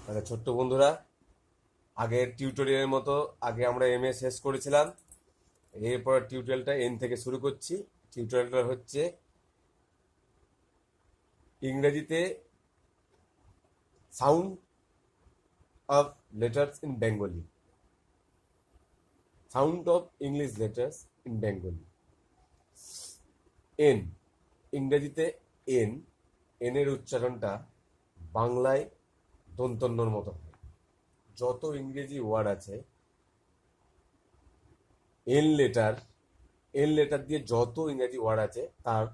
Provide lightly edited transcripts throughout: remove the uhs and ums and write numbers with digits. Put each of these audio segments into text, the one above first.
মানে ছোট্ট বন্ধুরা, আগের টিউটোরিয়ালের মতো আগে আমরা এম এ শেষ করেছিলাম। এরপর টিউটোরিয়ালটা এন থেকে শুরু করছি। টিউটোরিয়ালটা হচ্ছে ইংরেজিতে sound of letters in Bengali, sound of English letters in Bengali. N, ইংরেজিতে এন, এনের উচ্চারণটা বাংলায় দন্তন্যর মতো হয়। যত ইংরেজি ওয়ার্ড আছে এন লেটার, এন লেটার দিয়ে যত ইংরেজি ওয়ার্ড আছে তার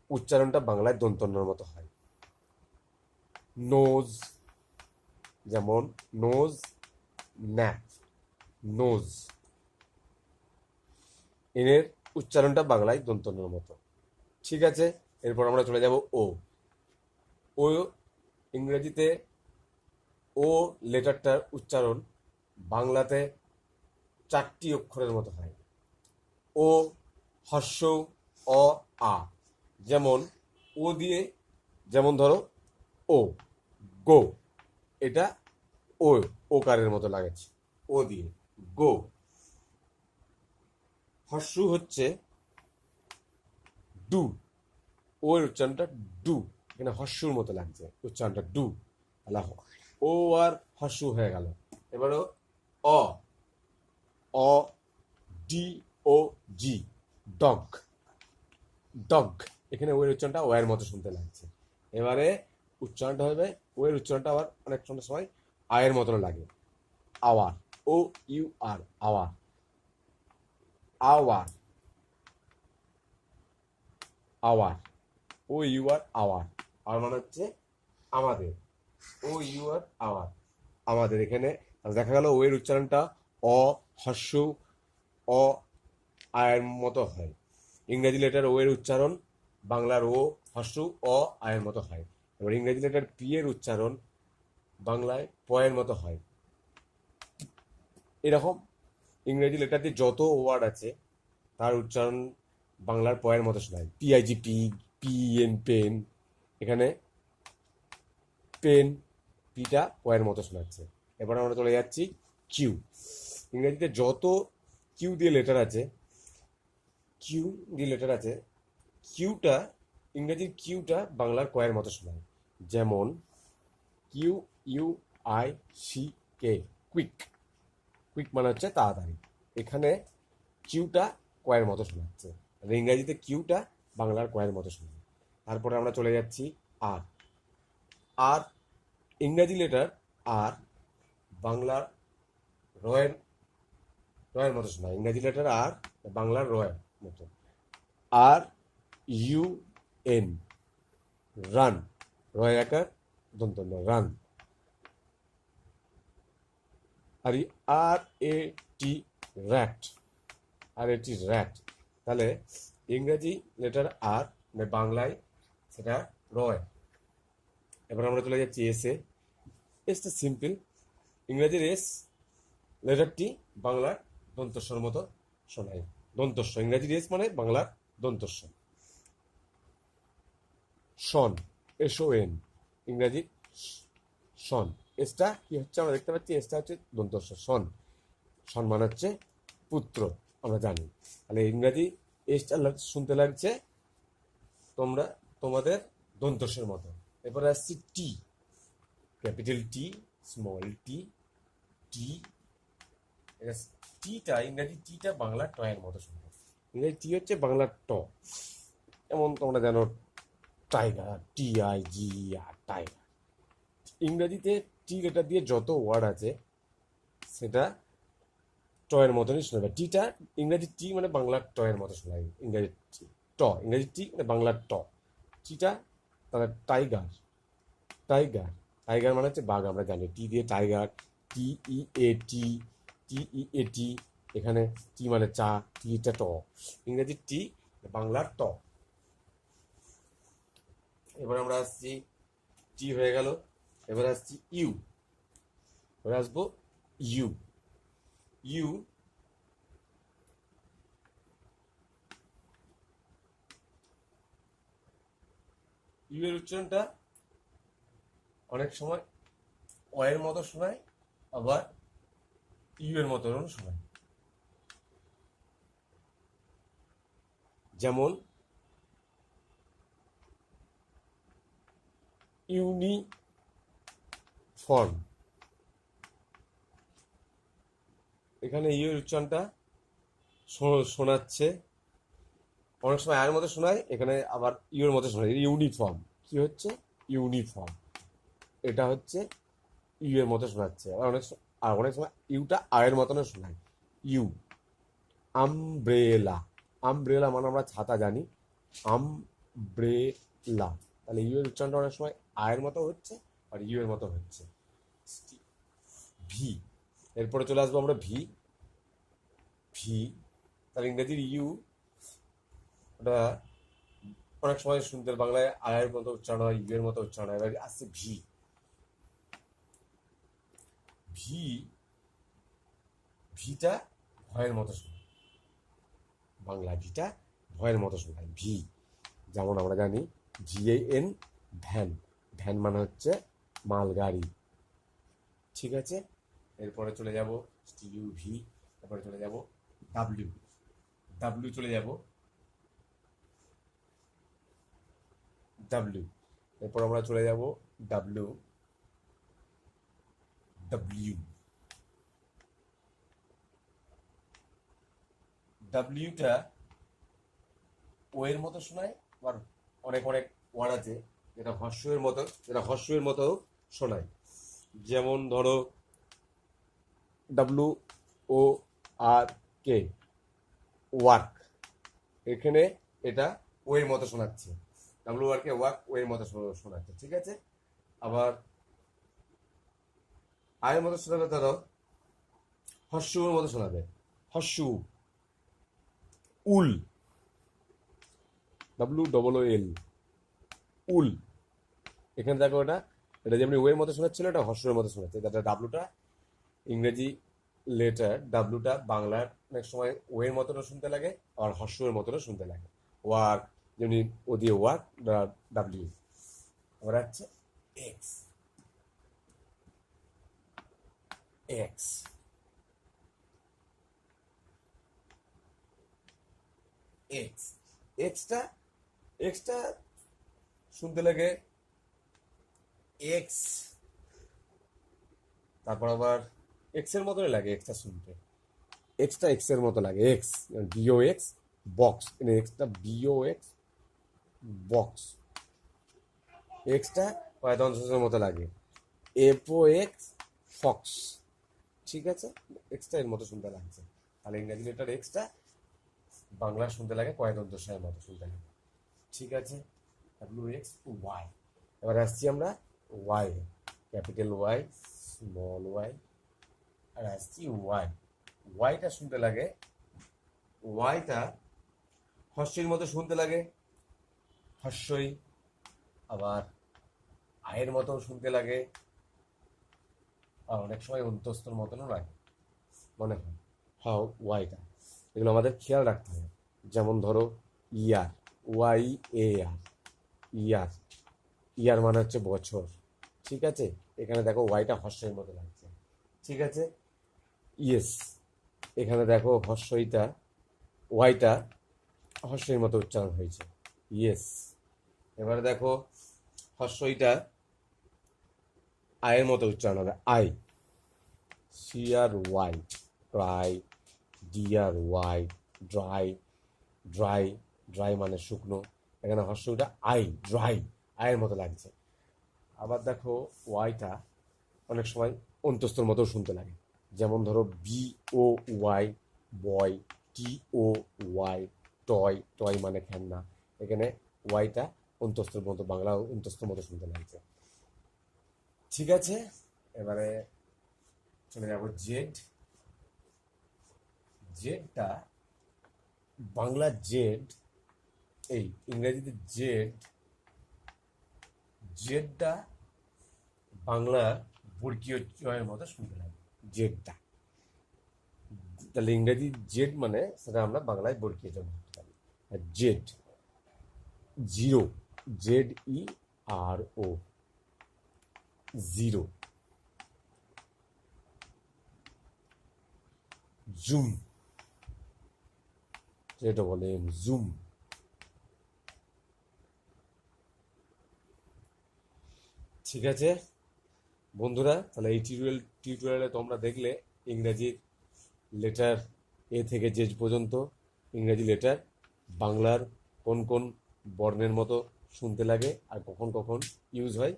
উচ্চারণটা বাংলায় দন্তন্যর মতো হয়। নোজ, যেমন নোজ, ন্যাপ, নোজ, এনের উচ্চারণটা বাংলায় দন্তন্যর মতো। ঠিক আছে, এরপর আমরা চলে যাব ও। ও, ইংরেজিতে ও লেটারটার উচ্চারণ বাংলাতে 4টি অক্ষরের মতো হয়। ও, হর্ষ, অ, আ। যেমন ও দিয়ে, যেমন ধরো ও, গো, এটা ও, ওকারের মতো লাগছে ও দিয়ে, গো। হর্ষু হচ্ছে ডু, ওর উচ্চারণটা ডু, এখানে হর্ষুর মতো লাগছে উচ্চারণটা ডু, তাহলে ও আর হর্ষু হয়ে গেল। এবারও অ, অ, ডি ও জি, ডগ, ডগ, এখানে ওয়ের উচ্চারণটা ওয়ের মতো শুনতে লাগছে। এবারে উচ্চারণটা হবে, ওয়ের উচ্চারণটা আবার অনেক সময় আয়ের মতন লাগে। Our, O U R, our, our, our, O U R, our, আর মানে হচ্ছে আমাদের, ও ইউ আর, আওয়ার, আমাদের। এখানে দেখা গেল ওয়ের উচ্চারণটা অ, হর্ষ, অ, আয়ের মতো হয়। ইংরেজি লেটার ও এর উচ্চারণ বাংলার ও, হর্ষ, অ, আয়ের মতো হয়। এবার ইংরেজি লেটার পি এর উচ্চারণ বাংলায় প এর মতো হয়। এরকম ইংরেজি লেটার দিয়ে যত ওয়ার্ড আছে তার উচ্চারণ বাংলার প এর মতো শোনায়। PIG, P, P N, pen, এখানে পেন, পিটা প এর মতো শোনাচ্ছে। এবার আমরা চলে যাচ্ছি কিউ। ইংরেজিতে যত কিউ দিয়ে লেটার আছে, কিউ দিয়ে লেটার আছে, কিউটা, ইংরেজির কিউটা বাংলার কয়ের মতো শোনায়। যেমন Q, U, I, C, K, quick, quick মানে হচ্ছে তাড়াতাড়ি। এখানে কিউটা কয়ের মতো শোনাচ্ছে, আর ইংরেজিতে কিউটা বাংলার কয়ের মতো শোনায়। তারপরে আমরা চলে যাচ্ছি আর। আর, ইংরেজি লেটার আর বাংলার রয়ের, রয়ের মতো শোনায়। ইংরেজি লেটার আর বাংলার রয়ের মতো। আর, ইউ, এন, রান, রয় আকার দন্তন্য, রান। আর আর এ টি, র্যাট, আর এটি র্যাট। তাহলে ইংরেজি লেটার আর, মানে বাংলায় সেটা রয়। এবার আমরা চলে যাচ্ছি এসে। এসটা সিম্পল, ইংরেজির এস লেটারটি বাংলার দন্তস্বর মতো শোনায়। দন্তস্ব, ইংরেজির এস মানে বাংলার দন্তস্ব। শন, এস ও এন, ইংরেজি শন। এসটা কি হচ্ছে আমরা দেখতে পাচ্ছি, এসটা হচ্ছে দন্তস্ব, শন। সম্মান হচ্ছে পুত্র, আমরা জানি। তাহলে ইংরাজি এসটা শুনতে লাগছে তোমরা তোমাদের দন্তস্বর মতো। এরপরে আসছি টি, ক্যাপিটাল টি, স্মল টি, টি। টিটা, ইংরাজি টিটা বাংলার ট এর মতো শুনবে। ইংরাজি টি হচ্ছে বাংলার ট। যেমন তোমরা জানো tiger, T I G R, tiger. ইংরাজিতে টি লেটার দিয়ে যত ওয়ার্ড আছে সেটা ট এর মতনই শোনাবে। টিটা, ইংরেজি টি মানে বাংলার ট এর মতো শোনায়। ইংরেজি টি, ট, ইংরেজি টি মানে বাংলার ট। টিটা তাহলে টাইগার, টাইগার, টাইগার মানে হচ্ছে বাঘ, আমরা জানি। টি দিয়ে টাইগার, টি ই এ টি, টি ই এ টি, এখানে টি মানে চা, টিটা ট, ইংরেজি টি বাংলার ট। এবার আমরা আসছি, টি হয়ে গেল। এবার আসছি ইউ। এবার আসবো ইউ। ইউ, ইউ এর উচ্চারণটা অনেক সময় অ এর মতো শোনায়, আবার ইউ এর মতো শোনায়। যেমন ইউনিফর্ম, এখানে ইউ এর উচ্চারণটা শোনাচ্ছে, অনেক সময় আয়ের মতো শোনায়, এখানে আবার ইউ এর মতো শোনায়। ইউনিফর্ম কি হচ্ছে? ইউনিফর্ম। এটা হচ্ছে ইউ এর মতো শোনাচ্ছে, আর অনেক সময় ইউটা আয়ের মতনও শোনায়। ইউ। আমব্রেলা, আমব্রেলা মানে আমরা ছাতা জানি, আমব্রেলা, তাহলে ইউ এর উচ্চারণটা অনেক সময় আয়ের মতো হচ্ছে আর ইউ এর মতো হচ্ছে। ভি, এরপরে চলে আসবো আমরা ভি। ভি, তাহলে ইংরেজির ইউ, ওটা অনেক সময় শুনতে বাংলায় আয়ের মতো উচ্চারণ হয়, ইউ এর মতো উচ্চারণ হয়। এবার আসছে ভি। ভি, ভিটা ভয়ের মতো শোনায়, বাংলায় ভিটা ভয়ের মতো শোনায়। ভি, যেমন আমরা জানি VAN, ভ্যান, ভ্যান মানে হচ্ছে মালগাড়ি। ঠিক আছে, এরপরে চলে যাব ভি, তারপরে চলে যাব ডাব্লিউ। ডাব্লিউ চলে যাব ডাব্লিউ, এরপর আমরা চলে যাব ডাব্লিউ। ডাব্লিউ, ডাব্লিউটা ও এর মতো শোনায়, আবার অনেক অনেক ওয়ার্ড আছে যেটা হর্ষের মতো শোনায়। যেমন ধরো WORK, ওয়ার্ক, এখানে এটা ও এর মতো শোনাচ্ছে। WORK ওয়ার্ক ও এর মতো শোনাচ্ছে। ঠিক আছে, আবার আয়ের মতো শোনাবে, ধরো হর্ষের মতো শোনাবে, হর্ষু। উল, WOOL, উল, এখানে দেখো এটা যেমনি ও এর মতো শোনাচ্ছিল, এটা হর্ষের মতো শোনাচ্ছে। এটা ডাব্লুটা ইংরেজি লেটার, ডাব্লুটা বাংলার অনেক সময় ও এর মতনও শুনতে লাগে, আর হর্ষের মতনও শুনতে লাগে। ওয়ার্ক, যেমনি ও দিয়ে ওয়ার্ক, ডাব্লিউ। আবার হচ্ছে x. X, x, extra extra শুনতে লাগে এক্স, তারপর আবার এক্স এর মতনই লাগে এক্সটা শুনতে। এক্সটা এক্স এর মতো লাগে, এক্স, BOX, বক্স, এক্সটা BOX, বক্স। এক্সটা পায়দংশের মতো লাগে, FOX, ফক্স। ঠিক আছে, এক্সটা এর মতো শুনতে লাগছে, তাহলে ইংরেজি লেটার এক্সটা বাংলা শুনতে লাগে কয়দন্তস্বরের মতো শুনতে লাগে। ঠিক আছে, WXY। এবার আসছি আমরা Y, capital Y, small Y, আর আসছি ওয়াই। ওয়াইটা শুনতে লাগে, ওয়াইটা হর্ষের মতো শুনতে লাগে, হর্ষই, আবার আয়ের মতো শুনতে লাগে, আর অনেক সময় অন্তস্তর মতনও লাগে মনে হয়। হাও, ওয়াইটা, এগুলো আমাদের খেয়াল রাখতে হবে। যেমন ধরো ইয়ার, YAR, ইয়ার, ইয়ার মানে হচ্ছে বছর। ঠিক আছে, এখানে দেখো ওয়াইটা হর্ষের মতো লাগছে। ঠিক আছে, ইয়েস, এখানে দেখো হর্ষইটা, ওয়াইটা হর্ষের মতো উচ্চারণ হয়েছে, ইয়েস। এবারে দেখো হর্ষইটা আয়ের মতো উচ্চারণ হবে, I, CRY, Cry, DRY, dry, dry, dry মানে শুকনো, এখানে হর্ষইটা আই, ড্রাই, আয়ের মতো লাগছে। আবার দেখো ওয়াইটা অনেক সময় অন্তস্তর মতো শুনতে লাগে, যেমন ধরো BOY, বয়, TOY, টয়, টয় মানে খেলনা, এখানে ওয়াইটা অন্তস্তর মতো, বাংলা অন্তস্তর মতো শুনতে লাগছে। ঠিক আছে, এবারে চলে যাবো জেড। জেডটা বাংলা জেড, এই ইংরেজিতে জেড, জেডটা বাংলা বর্গীয় জয়ের মতো শুনতে লাগে, জেডটা। তাহলে ইংরেজি জেড মানে সেটা আমরা বাংলায় বর্গীয় জ বলতে পারি। Z, zero, ZERO, zero, zoom, যেটা বলেন জুম। ঠিক আছে বন্ধুরা, তাহলে এই টিউটোরিয়ালে তোমরা দেখলে ইংরাজির লেটার এ থেকে জেড পর্যন্ত ইংরাজি লেটার বাংলার কোন কোন বর্ণের মতো শুনতে লাগে আর কখন কখন ইউজ হয়।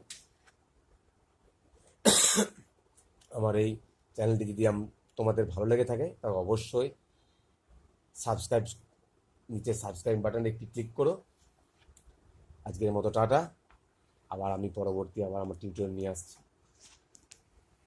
আমার এই চ্যানেলটি যদি তোমাদের ভালো লেগে থাকে তাহলে অবশ্যই সাবস্ক্রাইব, নিচে সাবস্ক্রাইব বাটনে একটি ক্লিক করো। আজকের মতো টাটা, আবার আমি পরবর্তী আবার আমার টিউটোরিয়াল নিয়ে আসছি।